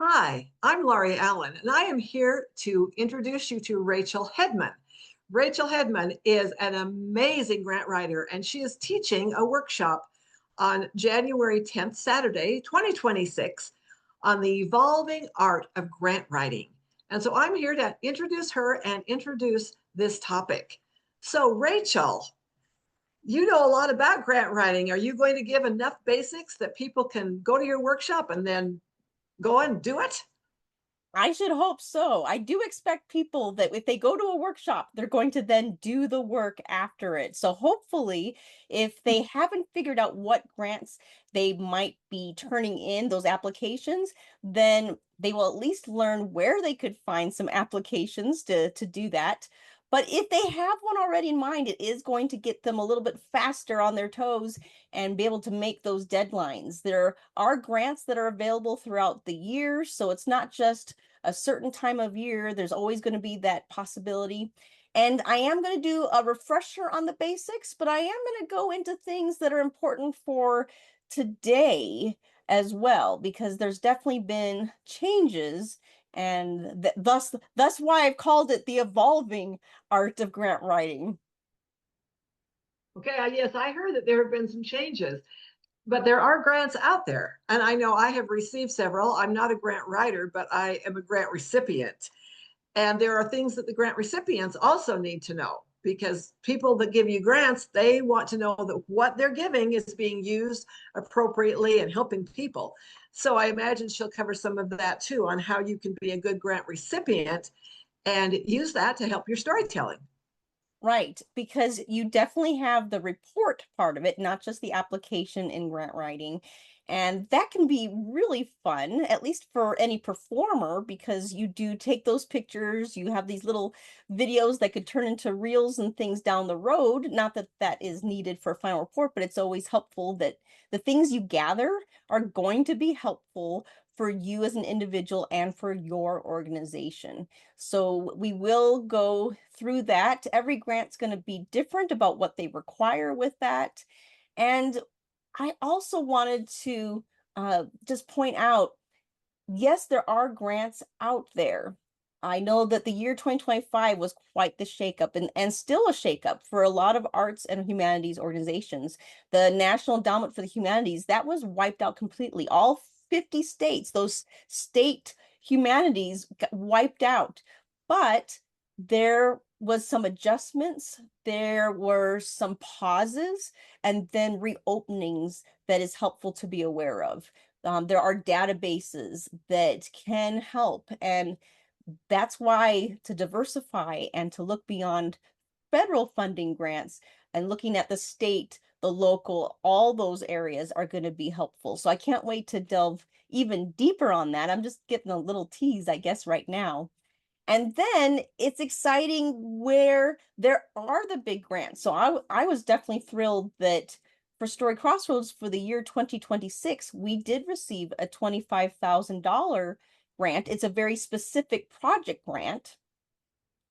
Hi, I'm Laurie Allen, and I am here to introduce you to Rachel Hedman. Rachel Hedman is an amazing grant writer, and she is teaching a workshop on January 10th, Saturday, 2026, on the evolving art of grant writing. And so I'm here to introduce her and introduce this topic. So, Rachel, you know a lot about grant writing. Are you going to give enough basics that people can go to your workshop and then go and do it? I should hope so. I do expect people that if they go to a workshop, they're going to then do the work after it. So hopefully, if they haven't figured out what grants they might be turning in, those applications, then they will at least learn where they could find some applications to do that. But if they have one already in mind, it is going to get them a little bit faster on their toes and be able to make those deadlines. There are grants that are available throughout the year, so it's not just a certain time of year. There's always going to be that possibility. And I am going to do a refresher on the basics, but I am going to go into things that are important for today as well, because there's definitely been changes, and thus why I've called it the evolving art of grant writing. Okay, yes, I heard that there have been some changes, but there are grants out there. And I know I have received several. I'm not a grant writer, but I am a grant recipient. And there are things that the grant recipients also need to know because people that give you grants, they want to know that what they're giving is being used appropriately and helping people. So I imagine she'll cover some of that too on how you can be a good grant recipient and use that to help your storytelling. Right, because you definitely have the report part of it, not just the application in grant writing. And that can be really fun, at least for any performer, because you do take those pictures, you have these little videos that could turn into reels and things down the road. Not that that is needed for a final report, but it's always helpful that the things you gather are going to be helpful for you as an individual and for your organization. So we will go through that. Every grant's going to be different about what they require with that. And I also wanted to just point out, yes, there are grants out there. I know that the year 2025 was quite the shakeup and still a shakeup for a lot of arts and humanities organizations. The National Endowment for the Humanities, that was wiped out completely. All 50 states, those state humanities got wiped out. But there was some adjustments, there were some pauses, and then reopenings that is helpful to be aware of. There are databases that can help, and that's why to diversify and to look beyond federal funding grants and looking at the state, the local, all those areas are going to be helpful. So I can't wait to delve even deeper on that. I'm just getting a little tease, I guess, right now. And then it's exciting where there are the big grants. So I was definitely thrilled that for Story Crossroads for the year 2026, we did receive a $25,000 grant. It's a very specific project grant,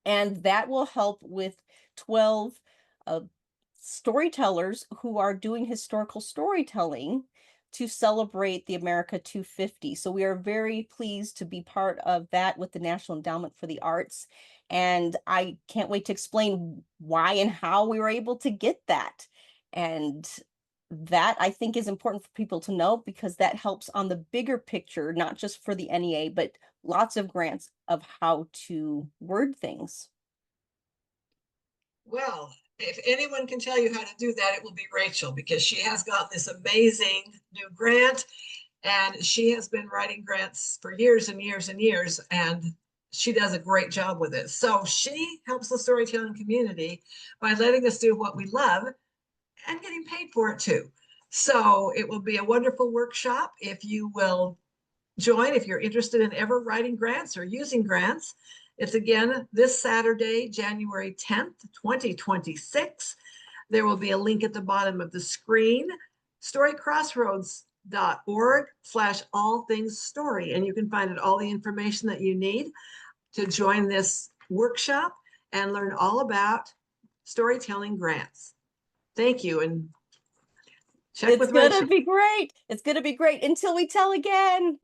and that will help with 12 uh, storytellers who are doing historical storytelling to celebrate the America 250. So we are very pleased to be part of that with the National Endowment for the Arts. And I can't wait to explain why and how we were able to get that. And that I think is important for people to know because that helps on the bigger picture, not just for the NEA, but lots of grants of how to word things. Well, if anyone can tell you how to do that, it will be Rachel because she has gotten this amazing new grant and she has been writing grants for years and years and years, and she does a great job with it. So she helps the storytelling community by letting us do what we love and getting paid for it too. So it will be a wonderful workshop if you will join, if you're interested in ever writing grants or using grants. It's again this Saturday, January 10th, 2026. There will be a link at the bottom of the screen, storycrossroads.org/all things story. And you can find all the information that you need to join this workshop and learn all about storytelling grants. Thank you. And check It's with gonna Rachel. be great. It's gonna be great until we tell again.